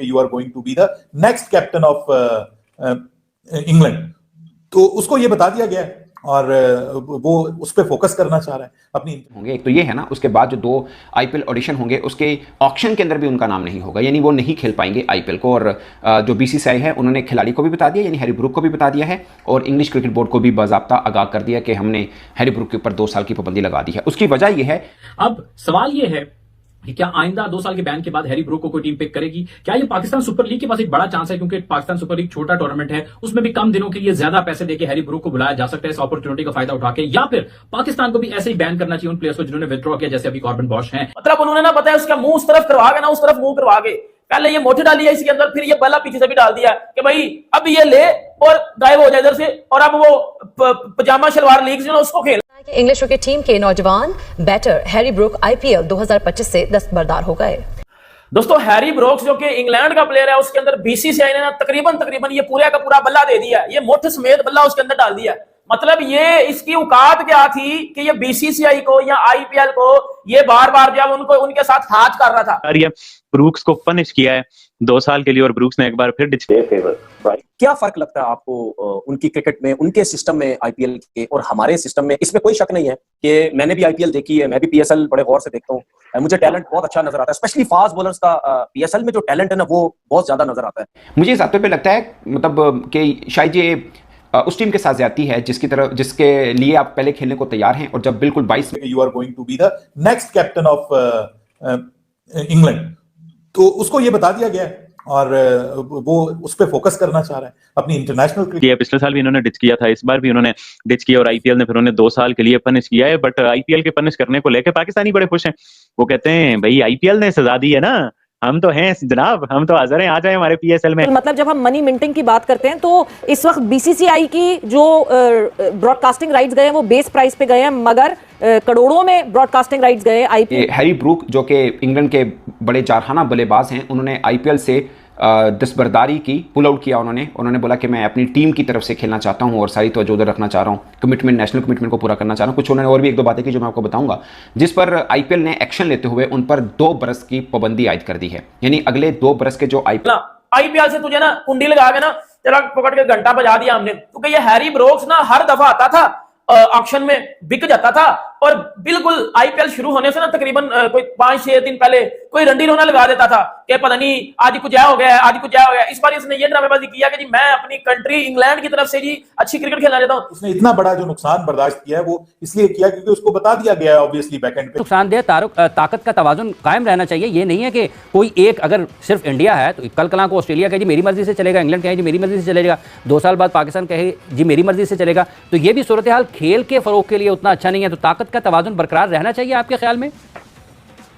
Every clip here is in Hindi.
कि you are going to be the next captain of England. तो उसको ये बता दिया गया है और वो उस पर फोकस करना चाह रहा है अपनी होंगे। एक तो ये है ना, उसके बाद जो 2 आईपीएल ऑडिशन होंगे उसके ऑक्शन के अंदर भी उनका नाम नहीं होगा, यानी वो नहीं खेल पाएंगे आईपीएल को। और जो बीसीसीआई है उन्होंने खिलाड़ी को भी बता दिया, यानी हैरी ब्रूक को भी बता दिया है, और इंग्लिश क्रिकेट बोर्ड को भी बाज़ाब्ता आगाह कर दिया कि हमने हैरी ब्रूक के ऊपर 2 साल की पाबंदी लगा दी है। उसकी वजह यह है, अब सवाल यह है कि क्या आइंदा 2 साल के बैन के बाद हैरी ब्रूक को कोई टीम पिक करेगी? क्या ये पाकिस्तान सुपर लीग के पास एक बड़ा चांस है, क्योंकि पाकिस्तान सुपर लीग छोटा टूर्नामेंट है, उसमें भी कम दिनों के लिए ज्यादा पैसे देके हैरी ब्रूक को बुलाया जा सकता है इस अपॉर्चुनिटी का फायदा उठा के, या फिर पाकिस्तान को भी ऐसे ही बैन करना चाहिए उन प्लेयर्स को जिन्होंने विथड्रॉ किया, जैसे अभी कॉर्बन बॉश हैं। मतलब उन्होंने ना पता है उसका मुंह उस तरफ करवा के ना उस तरफ मुंह करवा के पहले ये मोटी डाली है इसके अंदर, फिर ये बल्ला पीछे से भी डाल दिया कि भाई अब ये ले और गायब हो जाए इधर से, और अब वो पजामा शलवार लीग जो उसको खेल। इंग्लिश क्रिकेट टीम के नौजवान बैटर हैरी ब्रूक आईपीएल 2025 से दस्तबरदार हो गए। दोस्तों हैरी ब्रोक्स जो कि इंग्लैंड का प्लेयर है, उसके अंदर बीसीसीआई ने ना तकरीबन ये पूरा का पूरा बल्ला दे दिया, ये मुठ समेत बल्ला उसके अंदर डाल दिया। मतलब ये इसकी औकात क्या थी कि ये बीसीसीआई को या आईपीएल को ये बार बार जब उनको उनके साथ हाथ कर रहा था, ब्रूक्स को पनिश किया है 2 साल के लिए, और ब्रूक्स ने एक बार फिर क्या फर्क लगता है आपको उनकी क्रिकेट में, उनके सिस्टम में आईपीएल के और हमारे सिस्टम में? इसमें कोई शक नहीं है कि मैंने भी आईपीएल देखी है, मैं भी पीएसएल बड़े गौर से देखता हूँ, मुझे टैलेंट बहुत अच्छा नजर आता है, स्पेशली फास्ट बॉलर्स का पीएसएल में जो टैलेंट है ना वो बहुत ज्यादा नजर आता है। मुझे इस बात पे लगता है मतलब कि शायद ये उस टीम के साथ ज्यादती है जिसके लिए आप पहले खेलने को तैयार हैं, और जब बिल्कुल 22 you are going to be the next captain of England, तो उसको ये बता दिया गया है और वो उस पर फोकस करना चाह रहा है अपनी इंटरनेशनल क्रिकेट। पिछले साल भी इन्होंने डिच किया था, इस बार भी उन्होंने डिच किया, और आईपीएल ने फिर उन्हें 2 साल के लिए पनिश किया है। बट आईपीएल के पनिश करने को लेकर पाकिस्तानी बड़े खुश हैं, वो कहते हैं भाई आईपीएल ने सजा दी है ना, हम तो हैं जनाब, हम तो हाजिर हैं, आ जाए हमारे पीएसएल में। मतलब जब हम मनी मिंटिंग की बात करते हैं तो इस वक्त बीसीसीआई की जो ब्रॉडकास्टिंग राइट्स गए हैं वो बेस प्राइस पे गए हैं, मगर करोड़ों में ब्रॉडकास्टिंग राइट्स गए आईपीएल। हैरी ब्रूक जो कि इंग्लैंड के बड़े जारहाना बल्लेबाज हैं, उन्होंने आईपीएल से दस्तबरदारी की, पुल आउट किया। उन्होंने बोला कि मैं अपनी टीम की तरफ से खेलना चाहता हूं और सारी तवज्जो उधर रखना चाह रहा हूं, कमिटमेंट, नेशनल कमिटमेंट को पूरा करना चाह रहा हूं। कुछ उन्होंने और भी 1-2 बातें की जो मैं आपको बताऊंगा, जिस पर आईपीएल ने एक्शन लेते हुए उन पर 2 बरस की पाबंदी आयद कर दी है, यानी अगले 2 बरस के जो आईपीएल से तुझे ना कुंडी लगा के ना तेरा पकड़ के घंटा बजा दिया हमने, क्योंकि ये हैरी ब्रोक्स ना हर दफा आता था ऑक्शन में बिक जाता था, और बिल्कुल आईपीएल शुरू होने से ना तकरीबन कोई 5-6 दिन पहले कोई रंडी रोना लगा देता था कि पता नहीं आज कुछ आया हो गया, आज कुछ आया हो गया। इस बार इसने ये ड्रामेबाजी किया कि जी मैं अपनी कंट्री इंग्लैंड की तरफ से जी अच्छी क्रिकेट खेलना चाहता हूं। उसने इतना बड़ा जो नुकसान बर्दाश्त किया है वो इसलिए किया क्योंकि उसको बता दिया गया है ऑब्वियसली बैकएंड पे। नुकसानदेह ताकत का तवाजुन कायम रहना चाहिए। ये नहीं है कि कोई एक, अगर सिर्फ इंडिया है तो कल कला को ऑस्ट्रेलिया कहे जी मेरी मर्जी से चलेगा, इंग्लैंड कहे जी मेरी मर्जी से चलेगा, 2 साल बाद पाकिस्तान कहे जी मेरी मर्जी से चलेगा, तो ये भी सूरत हाल खेल के फरोग के लिए उतना अच्छा नहीं है। तो ताकत का तवाजुन बरकरार रहना चाहिए आपके ख्याल में?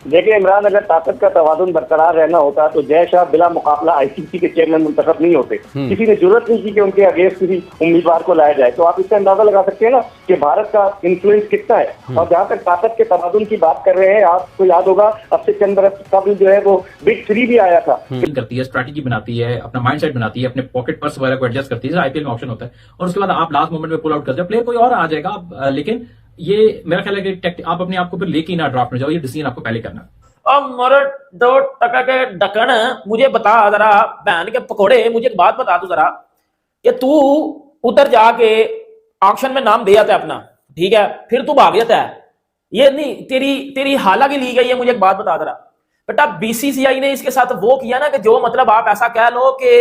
देखिए इमरान, अगर ताकत का तवाजुन बरकरार रहना होता तो जय शाह बिला मुकाबला आईसीसी के चेयरमैन मुंतखब नहीं होते। किसी ने जरूरत नहीं की कि उनके अगेंस्ट किसी उम्मीदवार को लाया जाए। तो आप इससे अंदाजा लगा सकते हैं ना कि भारत का इन्फ्लुएंस कितना है। और जहाँ तक ताकत के तवाजुन की बात कर रहे हैं, आपको याद होगा अब से चंद बरस कबल जो है वो बिग 3 भी आया था। करती है, स्ट्रैटेजी बनाती है, अपना माइंडसेट बनाती है, अपने पॉकेट पर्स वगैरह को एडजस्ट करती है, आईपीएल में ऑप्शन होता है, और उसके बाद आप लास्ट मोमेंट में पुल आउट करते हैं, प्लेयर कोई और आ जाएगा। लेकिन ये मेरा ख्याल है कि आप अपने आप को फिर लेके ना ड्राफ्ट में जाओ, ये डिसीजन आपको पहले करना। अब मोरे 2 टका के ढक्कन मुझे बता जरा, बहन के पकोड़े, मुझे एक बात बता तू जरा कि तू उधर जाके ऑक्शन में नाम दे आता है अपना, ठीक है, फिर तू भाग जाता है, ये नहीं तेरी हालांकि ली गई है। मुझे एक बात बता जरा बेटा, बीसीसीआई ने इसके साथ वो किया ना कि जो मतलब आप ऐसा कह लो कि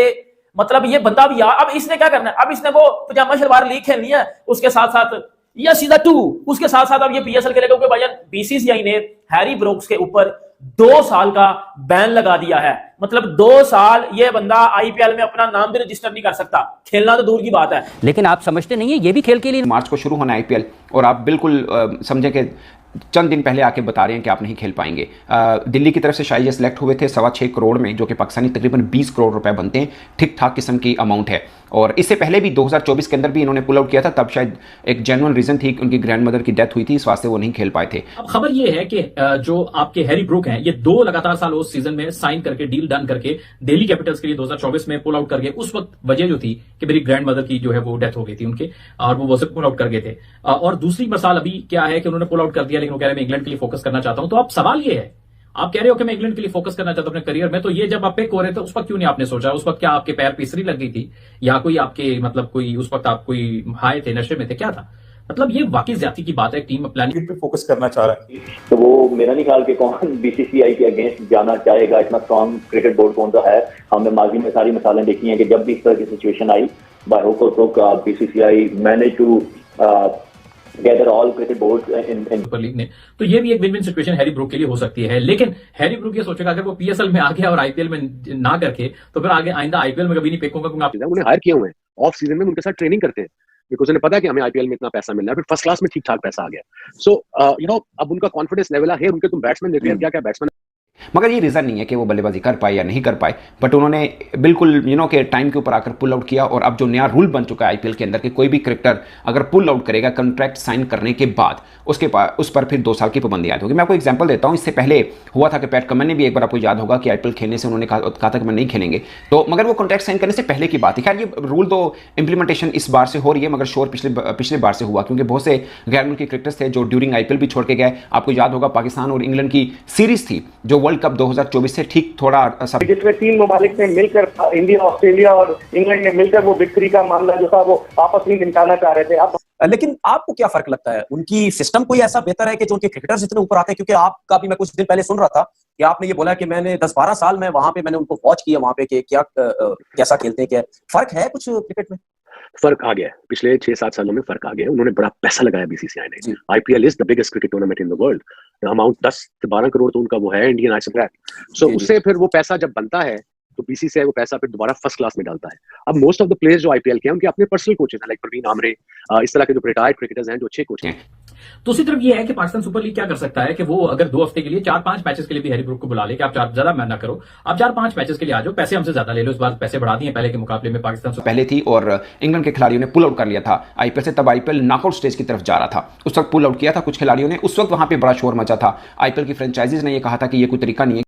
मतलब ये बंदा भी यार, अब इसने क्या करना है, अब इसने वो पजामा शलवार लीग खेलनी है, उसके साथ साथ या सीधा 2 उसके साथ साथ अब ये पीएसएल खेलेगा, क्योंकि भाईजान बीसीसीआई ने हैरी ब्रोक्स के ऊपर 2 साल का बैन लगा दिया है। मतलब 2 साल ये बंदा आईपीएल में अपना नाम भी रजिस्टर नहीं कर सकता, खेलना तो दूर की बात है। लेकिन आप समझते नहीं है ये भी खेल के लिए? मार्च को शुरू होना है आईपीएल, और आप बिल्कुल समझे कि चंद दिन पहले आके बता रहे हैं कि आप नहीं खेल पाएंगे। दिल्ली की तरफ से शायद ये सिलेक्ट हुए थे 6.25 करोड़ में, जो कि पाकिस्तानी तकरीबन 20 करोड़ रुपए बनते हैं, ठीक ठाक किस्म की अमाउंट है। और इससे पहले भी 2024 के अंदर भी इन्होंने पुल आउट किया था, तब शायद एक जेन्युइन रीजन थी कि उनकी ग्रैंडमदर की डेथ हुई थी, इस वास्ते वो नहीं खेल पाए थे। अब खबर ये है कि जो आपके हैरी ब्रूक हैं, ये 2 लगातार साल उस सीजन में साइन करके, डील डन करके दिल्ली कैपिटल्स के लिए 2024 में पुल आउट कर गए। उस वक्त वजह जो थी कि मेरी ग्रैंडमदर की जो है वो डेथ हो गई थी उनके, और वो पुल आउट कर गए थे। और दूसरी मसाल अभी क्या है कि उन्होंने पुल आउट कर दिया, लेकिन वो कह रहे हैं मैं इंग्लैंड के लिए फोकस करना चाहता हूं। तो अब सवाल ये है, आप कह रहे हो कि मैं इंग्लैंड के लिए फोकस करना चाहता हूं अपने करियर में, तो ये जब आप पिक हो रहे थे उस वक्त क्यों नहीं आपने सोचा? उस वक्त क्या आपके पैर पिसरी लग गई थी, या कोई आपके मतलब कोई उस वक्त आप कोई हाई थे, नशे में थे, क्या था? मतलब ये वाकई ज्यादती की बात है। टीम प्लानिंग पे फोकस करना चाह रहा है तो वो मेरा नहीं ख्याल कि कौन बीसीसीआई के अगेंस्ट जाना चाहेगा। इतना स्ट्रॉन्ग क्रिकेट बोर्ड कौन सा है। हमने माजी में सारी मिसालें देखी हैं कि जब भी इस तरह की सिचुएशन आई, बाय हुक और crook BCCI manage to gather all cricket board in super league ने। तो ये भी एक win win situation Harry Brook के लिए हो सकती है। लेकिन हैरी ब्रूक ये सोचेगा अगर वो पीएसएल में आ गया और आईपीएल में ना करके, तो फिर आगे आइंदा आईपीएल में कभी नहीं पिक होगा, क्योंकि आप उन्हें हायर किए हुए हैं, ऑफ सीजन में उनके साथ ट्रेनिंग करते हैं, बिकॉज उन्हें पता है कि हमें आईपीएल में इतना पैसा मिल रहा है, फिर फर्स्ट क्लास में ठीक ठाक पैसा आ गया। सो अब उनका कॉन्फिडेंस लेवल है। उनके तुम बैट्समैन देख रहे हैं, क्या क्या बैट्समैन। मगर ये रीज़न नहीं है कि वो बल्लेबाजी कर पाए या नहीं कर पाए, बट उन्होंने बिल्कुल के टाइम के ऊपर आकर पुल आउट किया। और अब जो नया रूल बन चुका है आईपीएल के अंदर कि कोई भी क्रिकेटर अगर पुल आउट करेगा कॉन्ट्रैक्ट साइन करने के बाद, उस पर फिर 2 साल की पाबंदी आती होगी। मैं आपको एग्जांपल देता हूं, इससे पहले हुआ था कि पैट कमिंस ने भी एक बार, आपको याद होगा कि आईपीएल खेलने से उन्होंने कहा था कि मैं नहीं खेलेंगे, तो मगर वो कॉन्ट्रैक्ट साइन करने से पहले की बात है। खैर ये रूल तो इंप्लीमेंटेशन इस बार से हो रही है, मगर शोर पिछले बार से हुआ, क्योंकि बहुत से गैर मुल्की क्रिकेटर्स थे जो ड्यूरिंग आईपीएल भी छोड़ के गए। आपको याद होगा पाकिस्तान और इंग्लैंड की सीरीज थी जो वर्ल्ड कप 2024 से ठीक थोड़ा जिसमें 3 ममालिक ने मिलकर, इंडिया, ऑस्ट्रेलिया और इंग्लैंड ने मिलकर वो बिग 3 का मामला जो था वो आपस में निपटाना चाह रहे थे। अब लेकिन आपको क्या फर्क लगता है, उनकी सिस्टम कोई ऐसा बेहतर है कि जो उनके क्रिकेटर्स इतने ऊपर आते हैं? क्योंकि आपका भी मैं कुछ दिन पहले सुन रहा था कि आपने ये बोला कि मैंने 10-12 साल में वहां पे मैंने उनको वॉच किया, वहां पे कि क्या कैसा खेलते हैं, क्या फर्क है कुछ क्रिकेट में? फर्क आ गया है, पिछले 6-7 सालों में फर्क आ गया है। उन्होंने बड़ा पैसा लगाया बीसीसीआई ने। IPL is the biggest cricket tournament in the world. Amount 10 से 12 करोड़ तो उनका वो है इंडियन आईसीसी। सो उससे फिर वो पैसा जब बनता है तो बीसीसीआई वो पैसा फिर दोबारा फर्स्ट क्लास में डालता है। अब मोस्ट ऑफ द प्लेयर्स जो आईपीएल के हैं उनके अपने पर्सनल कोचेस हैं, लाइक प्रवीण आमरे, इस तरह के जो रिटायर्ड क्रिकेटर्स हैं जो अच्छे कोच हैं। दूसरी तरफ ये है कि पाकिस्तान सुपर लीग क्या कर सकता है कि वो अगर 2 हफ्ते के लिए 4-5 मैचेस के लिए भी हैरी ब्रूक को बुला ले कि आप ज्यादा ना करो, आप 4-5 मैचेस के लिए आ जाओ, पैसे हमसे ज्यादा ले लो। इस बार पैसे बढ़ा दिए पहले के मुकाबले में पाकिस्तान पहले थी, और इंग्लैंड के खिलाड़ियों ने पुल आउट कर लिया था आईपीएल से। तब आईपीएल नॉकआउट स्टेज की तरफ जा रहा था, उस वक्त पुल आउट किया था कुछ खिलाड़ियों ने। उस वक्त वहां पे बड़ा शोर मचा था। आईपीएल की फ्रेंचाइजीज ने यह कहा था कि ये कोई तरीका नहीं है।